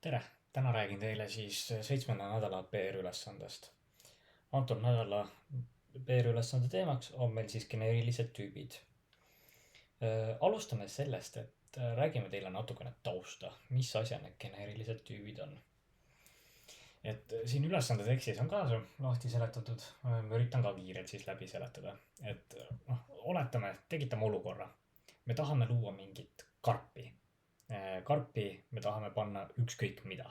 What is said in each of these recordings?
tere, täna räägin teile siis 7. nädala PR-ülesandest. Antud nädala PR-ülesande teemaks on meil siis geneerilised tüübid. Alustame sellest, et räägime teile natukene tausta, mis asja need geneerilised tüübid on. Et siin ülesande tekstis on ka see lahti seletatud, ma üritan ka kiirelt siis läbi seletada. Et oletame, tekitame olukorra. Me tahame luua mingit karpi. Karpi me tahame panna ükskõik mida.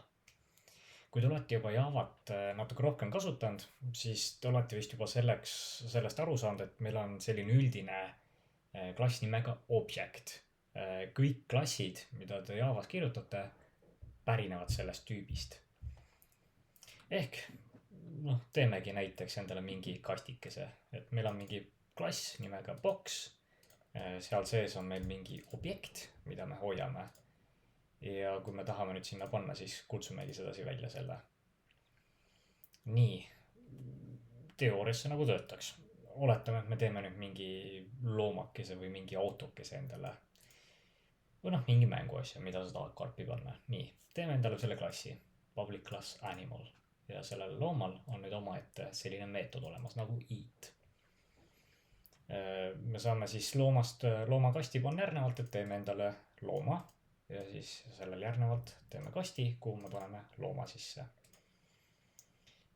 Kui te olete juba Javat natuke rohkem kasutanud, siis te olete vist juba sellest aru saanud, et meil on selline üldine klass nimega object. Kõik klassid, mida te Javas kirjutate, pärinevad sellest tüübist. Ehk teemegi näiteks endale mingi kastikese, et meil on mingi klass nimega box. Seal sees on meil mingi objekt, mida me hoiame. Ja kui me tahame nüüd sinna panna, siis kutsumegi sedasi välja selle. Nii, teoorias see nagu töötaks. Oletame, et me teeme nüüd mingi loomakese või mingi autokese endale. Või mingi mänguasja, mida sa tahad karpi panna. Nii, teeme endale selle klassi. Public class animal. Ja sellel loomal on nüüd omaette selline meetod olemas nagu eat. Me saame siis loomakasti panna järgnevalt, et teeme endale looma. Ja siis sellel järgnevalt teeme kasti, kuhu me paneme looma sisse.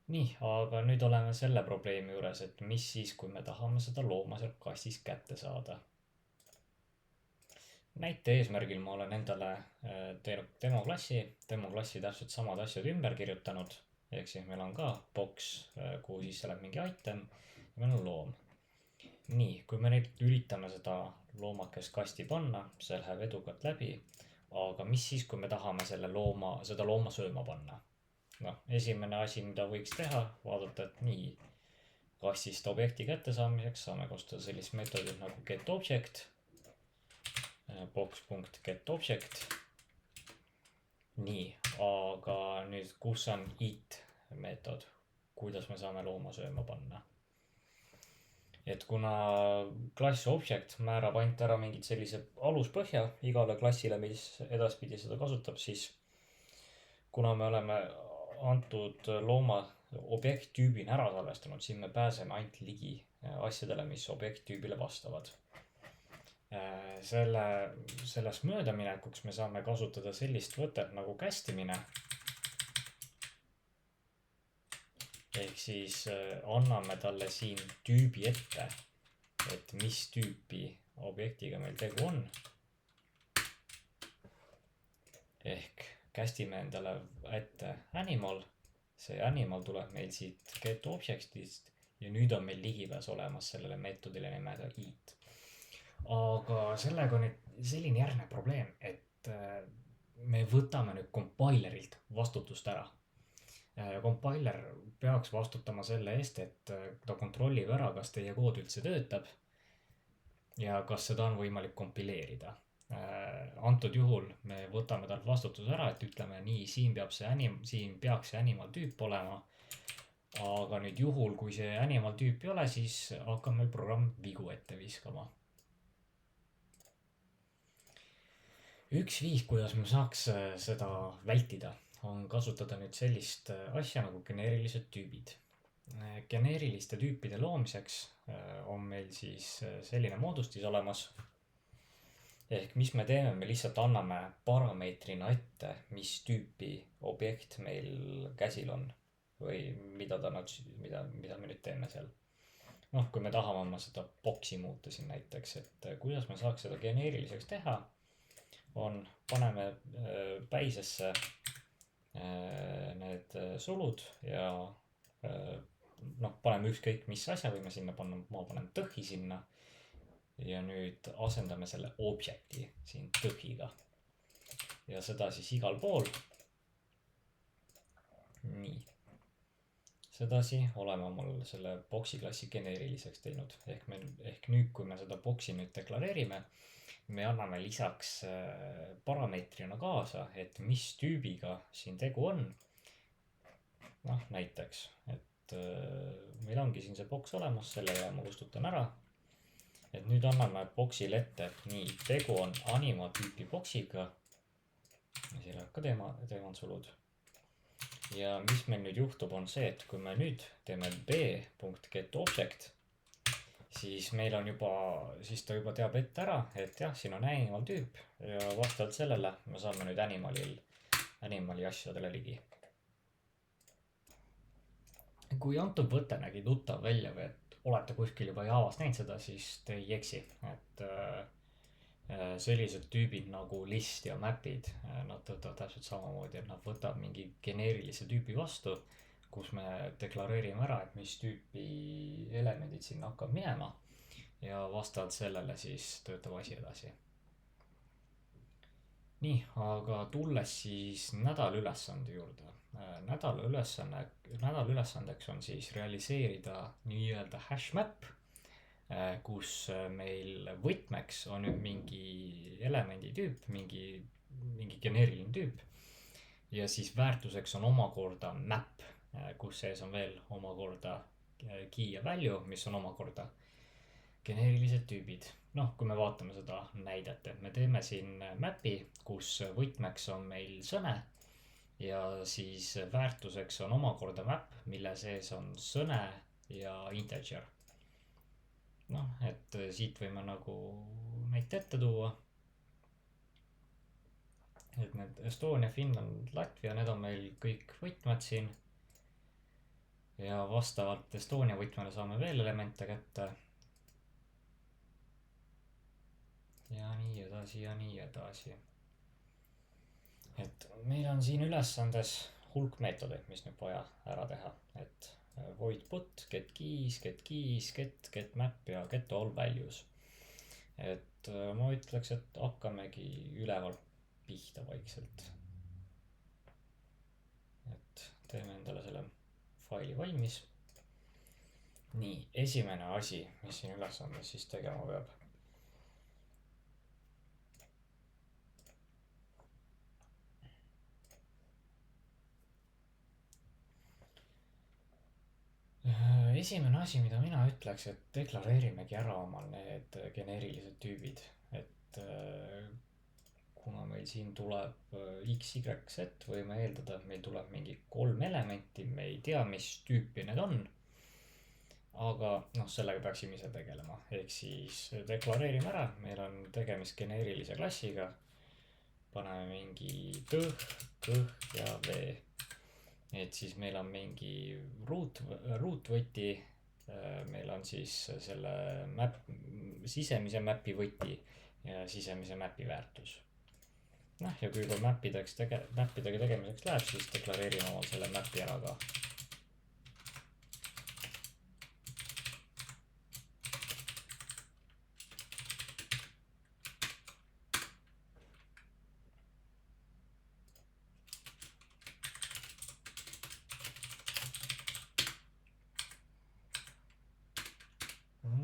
Nii, aga nüüd oleme selle probleemi juures, et mis siis, kui me tahame seda looma sealt kastis kätte saada. Näite eesmärgil ma olen endale teinud demoklassi täpselt samad asjad ümber kirjutanud. Ehk siis meil on ka box, kuhu sisse läheb mingi item ja meil on loom. Nii, kui me nüüd üritame seda loomakest kasti panna, see läheb edukalt läbi. Aga mis siis, kui me tahame seda looma sööma panna? Esimene asi, mida võiks teha, vaadata, et nii kastist objekti kätte saamiseks saame kasutada sellist meetodit nagu getObject, box.getObject. Nii, aga nüüd kus on eat meetod, kuidas me saame looma sööma panna? Et kuna klass object määrab ainult ära mingid sellise aluspõhja igale klassile, mis edaspidi seda kasutab, siis kuna me oleme antud looma objekttüübina ära salvestanud, siis me pääseme ainult ligi asjadele, mis objekttüübile vastavad. Sellest möödaminekuks me saame kasutada sellist võtet nagu kästimine. Ehk siis anname talle siin tüübi ette, et mis tüüpi objektiga meil tegu on. Ehk kästime endale ette animal. See animal tuleb meil siit getObjectist ja nüüd on meil ligipääs olemas sellele meetodile nimega eat. Aga sellega on nüüd selline järgne probleem, et me võtame nüüd compilerilt vastutust ära. Compiler peaks vastutama selle eest, et ta kontrollib ära, kas teie kood üldse töötab ja kas seda on võimalik kompileerida. Antud juhul me võtame talt vastutuse ära, et ütleme nii, siin peaks see animal tüüp olema. Aga nüüd juhul, kui see animal tüüp ei ole, siis hakkab meil programm vigu ette viskama. Üks viis, kuidas me saaks seda vältida, on kasutada nüüd sellist asja nagu geneerilised tüübid. Geneeriliste tüüpide loomiseks on meil siis selline moodustis olemas. Ehk mis me teeme, me lihtsalt anname parameetrina ette, mis tüüpi objekt meil käsil on. Või mida me nüüd teeme seal. Kui me tahame oma seda boxi muuta siin näiteks, et kuidas me saaks seda geneeriliseks teha, paneme päisesse need sulud ja paneme ükskõik mis asja võime sinna panna, ma panen tõhi sinna ja nüüd asendame selle objekti siin tõhiga ja seda siis igal pool. Nii, sedasi oleme omal selle boxi klassi geneeriliseks teinud. Ehk nüüd, kui me seda boxi nüüd deklareerime, me anname lisaks parameetrina kaasa, et mis tüübiga siin tegu on. Näiteks, et meil ongi siin see box olemas, selle ja ma kustutan ära. Et nüüd anname boxile ette, et nii, tegu on anima tüüpi boxiga. Siia ka teemantsulud. Ja mis meil nüüd juhtub, on see, et kui me nüüd teeme b.getObject, siis meil on siis ta juba teab ette ära, et jah, siin on animal tüüp ja vastavalt sellele me saame nüüd animali asjadele ligi. Kui antud võte nägi tuttav välja või et olete kuskil juba Javas näinud seda, siis te ei eksi, et sellised tüübid nagu list ja map'id, nad töötavad täpselt samamoodi, et nad võtab mingi geneerilise tüübi vastu, kus me deklareerime ära, et mis tüüpi elemendid sinna hakkab minema ja vastavalt sellele siis töötab asi edasi. Nii, aga tulles siis nädalülesande juurde. Nädalülesandeks on siis realiseerida nii-öelda hashmap, kus meil võtmeks on nüüd mingi elemendi tüüp, mingi geneeriline tüüp ja siis väärtuseks on omakorda map, kus sees on veel omakorda key ja value, mis on omakorda geneerilised tüübid. Noh, kui me vaatame seda näidet, et me teeme siin map'i, kus võtmeks on meil sõne ja siis väärtuseks on omakorda map, mille sees on sõne ja integer. Noh, et siit võime nagu näite ette tuua. Et need Estonia, Finland, Latvia, need on meil kõik võtmed siin. Ja vastavalt Estonia võtmele saame veel elemente kätte. Ja nii edasi. Et meil on siin ülesandes hulk meetodeid, mis nüüd vaja ära teha. Et void put, get keys, get map ja get all values. Et ma ütleks, et hakkamegi üleval pihta vaikselt. Et teeme endale selle faili valmis. Nii, esimene asi, mis siin ülesandes siis tegema peab. Esimene asi, mida mina ütleks, et deklareerimegi ära omal need geneerilised tüübid, et kuna meil siin tuleb x, y, z, võime eeldada, et meil tuleb mingi 3 elementi, me ei tea, mis tüüpi need on, aga noh, sellega peaksime ise tegelema, ehk siis deklareerime ära, meil on tegemist geneerilise klassiga, paneme mingi kõh ja v. Et siis meil on mingi root võti, meil on siis selle sisemise map'i võti ja sisemise map'i väärtus. Noh, ja kui juba mappidega tegemiseks läheb, siis deklareerime omal selle map'i ära ka.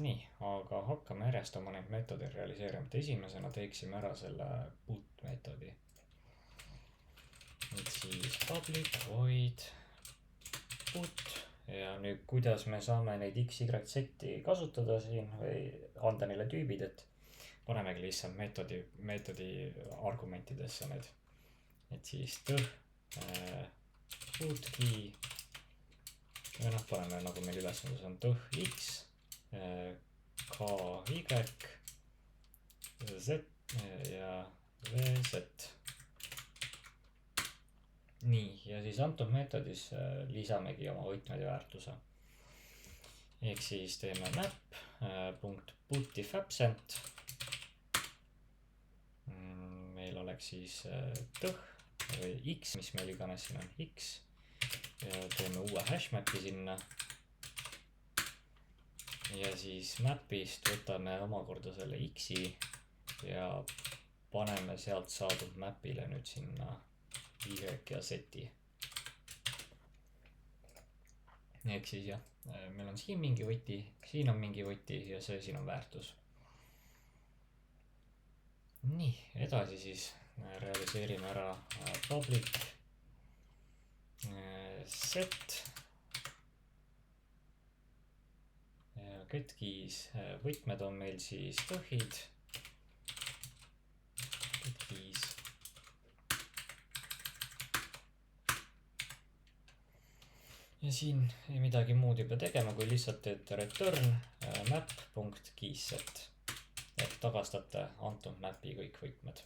Nii, aga hakkame järjest oma neid meetodi realiseerima. Esimesena teeksime ära selle put meetodi. Nüüd siis public void put ja nüüd kuidas me saame neid x, y, z kasutada siin või anda neile tüübid, et panemegi lihtsalt meetodi argumentidesse need. Et siis put key ja noh, paneme nagu meil ülesandes on x ky, z ja vz. Nii, ja siis antud meetodis lisamegi oma võtmed ja väärtuse. Ehk siis teeme map.putifabsent. Meil oleks siis või x, mis meil iganes siin on x. Ja teeme uue hashmap'i sinna. Ja siis map'ist võtame omakorda selle x'i ja paneme sealt saadud map'ile nüüd sinna y ja z-i. Ehk siis jah, meil on siin mingi võti, siin on mingi võti ja see siin on väärtus. Nii, edasi siis realiseerime ära public set get keys, võtmed on meil siis tõhid, get keys ja siin ei midagi muud ei pea tegema, kui lihtsalt teete return map.keyset ehk tagastate antud mapi kõik võtmed.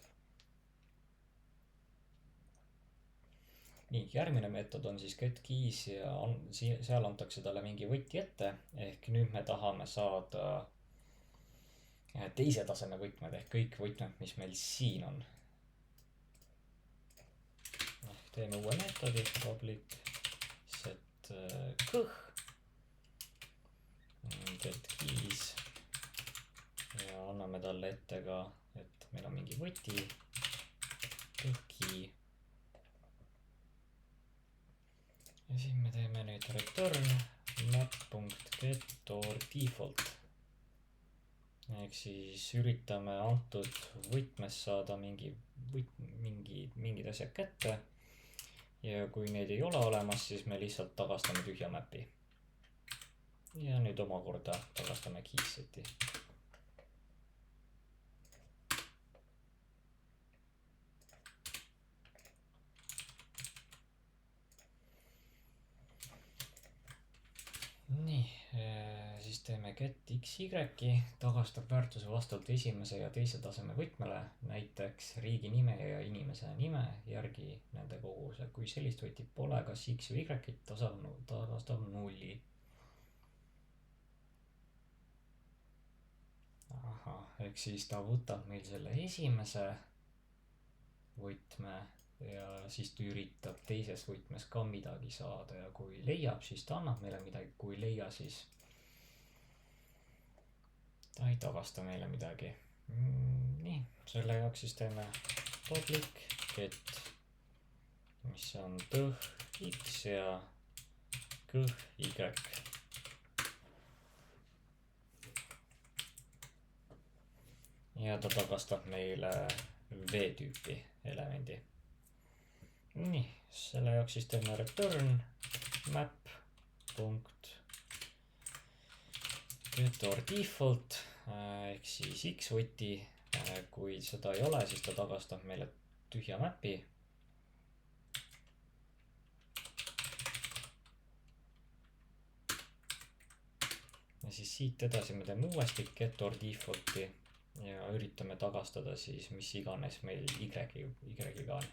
Nii, järgmine meetod on siis getKeys ja seal antakse talle mingi võti ette, ehk nüüd me tahame saada teise taseme võtmed ehk kõik võtmed, mis meil siin on. Teeme uue meetodi, public set kõh, getKeys ja anname talle ette ka, et meil on mingi võti, kõh-key. Ja siin me teeme nüüd return map.getOrDefault ehk siis üritame antud võtmes saada mingid asjad kätte ja kui neid ei ole olemas, siis me lihtsalt tagastame tühja mapi ja nüüd omakorda tagastame keyseti. Nii, siis teeme getXY, tagastab väärtuse vastavalt esimese ja teise taseme võtmele, näiteks riigi nime ja inimese nime järgi nende koguse. Kui sellist võtit pole, kas X või Y tagastab 0. Aha, ehk siis ta võtab meil selle esimese võtme ja siis ta üritab teises võtmes ka midagi saada ja kui leiab, siis ta annab meile midagi, kui ei leia, siis ta ei tagasta meile midagi. Nii, selle jaoks siis teeme public get, mis on tõh X ja kõh Y. Ja ta tagastab meile V-tüüpi elemendi. Nii, selle jaoks siis teeme return map.getOrDefault ehk siis X võti. Kui seda ei ole, siis ta tagastab meile tühja mapi. Ja siis siit edasi me teeme uuesti getOrDefaulti ja üritame tagastada siis mis iganes meil Y-ga on.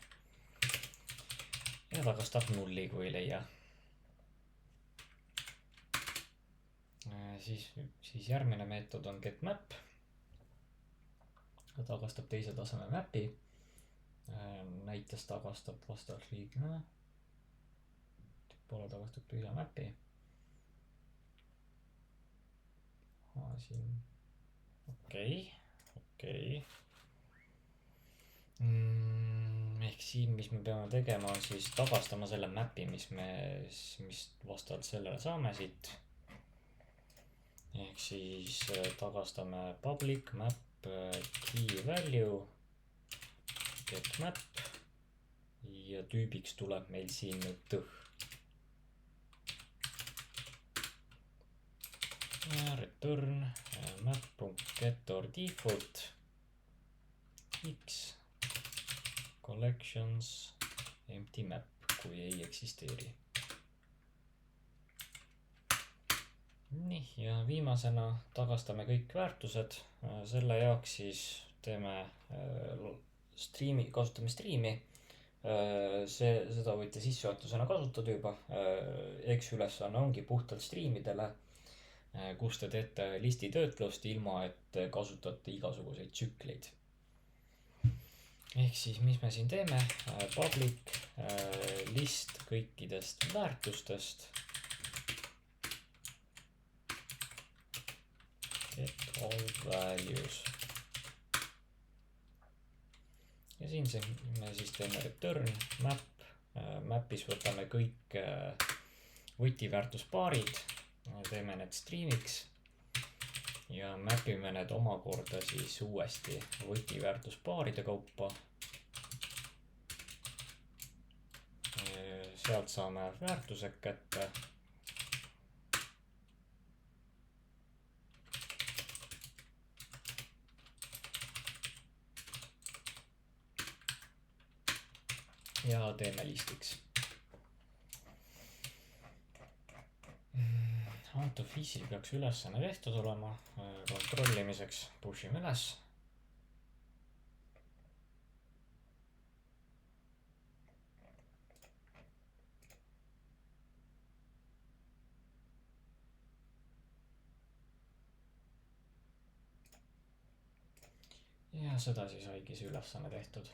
Ja tagastab 0, kui ei leia. Siis järgmine meetod on getMap. Ta tagastab teise taseme mapi. Näites tagastab vastavalt liigne. Poole tagastab tühja mapi. Siin. Okei. Ehk siin, mis me peame tegema, on siis tagastama selle mapi, mis vastavalt sellele saame siit. Ehk siis tagastame public map key value get map ja tüübiks tuleb meil siin nüüd tõh. Ja return map.getOrDefault X collections empty map, kui ei eksisteeri. Nii, ja viimasena tagastame kõik väärtused. Selle jaoks siis teeme kasutame streami. Seda võite sissejuhatusena kasutada juba. Eks ülesanne ongi puhtalt streamidele, kus te teete listi töötlust ilma, et kasutate igasuguseid tsükleid. Ehk siis, mis me siin teeme? Public list kõikidest väärtustest. Get all values. Ja siin me siis teeme return map. Mapis võtame kõik võtiväärtuspaarid. Teeme need streamiks. Ja mapime need omakorda siis uuesti võtiväärtuspaaride kaupa. Sealt saame väärtused kätte. Ja teeme listiks. antud viisil peaks ülesanne tehtud olema. Kontrollimiseks push ime üles. Ja seda siis saigi see ülesanne tehtud.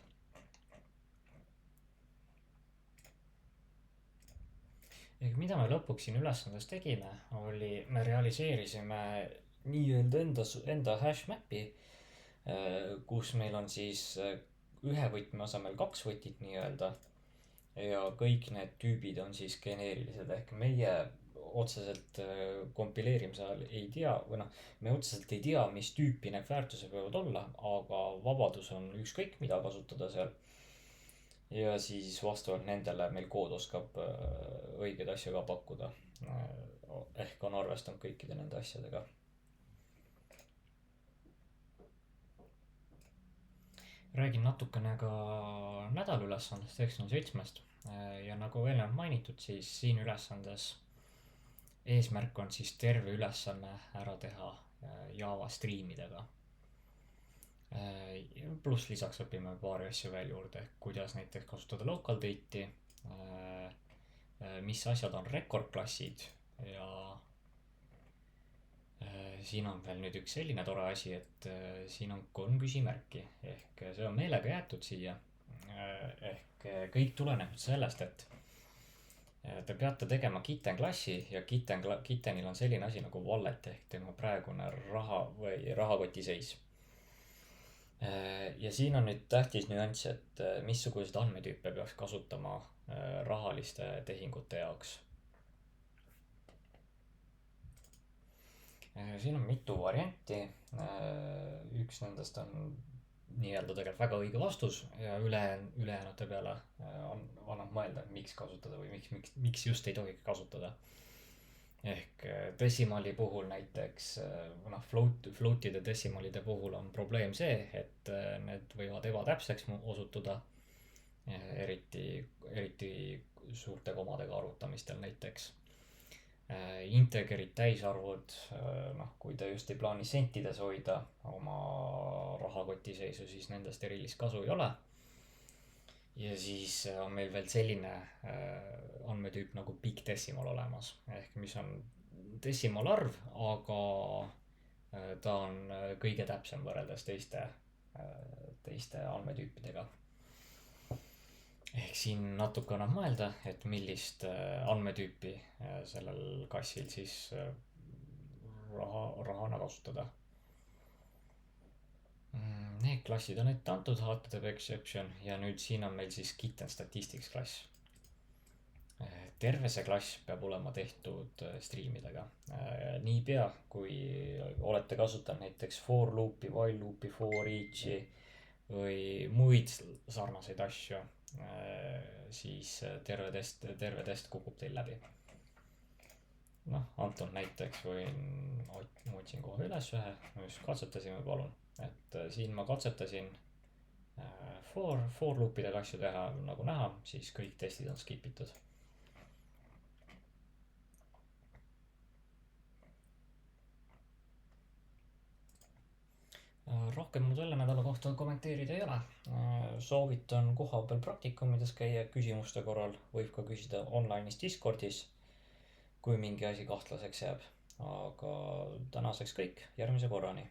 Ehk mida me lõpuks siin ülesandes tegime, oli me realiseerisime nii-öelda enda hash map'i, kus meil on siis ühe võtme asemel 2 võtit nii-öelda. Ja kõik need tüübid on siis geneerilised ehk meie otseselt kompileerimise ajal ei tea, või noh, me otseselt ei tea, mis tüüpi need väärtused võivad olla, aga vabadus on ükskõik mida kasutada seal. Ja siis vastavalt nendele meil kood oskab õigeid asju ka pakkuda. Ehk on arvestanud kõikide nende asjadega. Räägin natukene ka nädalülesandest 97-st. Ja nagu eelnevalt mainitud, siis siin ülesandes eesmärk on siis terve ülesanne ära teha Java striimidega. Pluss lisaks õpime paari asju veel juurde, kuidas näiteks kasutada local date'i, mis asjad on record klassid ja siin on veel nüüd üks selline tore asi, et siin on 3 küsimärki ehk see on meelega jäetud siia. Ehk kõik tuleneb sellest, et te peate tegema kitten klassi ja kittenil on selline asi nagu wallet ehk tema praegune raha või rahakoti seis. Ja siin on nüüd tähtis nüanss, et missuguseid andmetüüpe peaks kasutama rahaliste tehingute jaoks. Siin on mitu varianti. Üks nendest on nii-öelda tegelikult väga õige vastus ja ülejäänute peale annab mõelda, miks kasutada või miks just ei tohi kasutada. Ehk desimali puhul näiteks, floatide desimalide puhul on probleem see, et need võivad ebatäpseks osutuda, eriti suurte komadega arvutamistel näiteks. Integerid täisarvud, kui te just ei plaani sentides hoida oma rahakoti seisu, siis nendest erilist kasu ei ole. Ja siis on meil veel selline andmetüüp nagu big decimal olemas, ehk mis on desimalarv, aga ta on kõige täpsem võrreldes teiste andmetüüpidega. Ehk siin natuke annab mõelda, et millist andmetüüpi sellel kassil siis rahana kasutada. Need klassid on ette antud, HTTP exception, ja nüüd siin on meil siis kitten statistics klass. Terve see klass peab olema tehtud striimidega. Niipea, kui olete kasutanud näiteks for loop'i, while loop'i, for each'i või muid sarnaseid asju, siis terve test kukub teil läbi. Anton näiteks ma otsin kohe üles ühe, just katsetasime, palun. Et siin ma katsetasin for loop'idega asju teha, nagu näha, siis kõik testid on skipitud. Rohkem mul selle nädala kohta kommenteerida ei ole. Soovitan kohapeal praktikumides käia küsimuste korral, võib ka küsida online'is Discordis, kui mingi asi kahtlaseks jääb. Aga tänaseks kõik, järgmise korrani.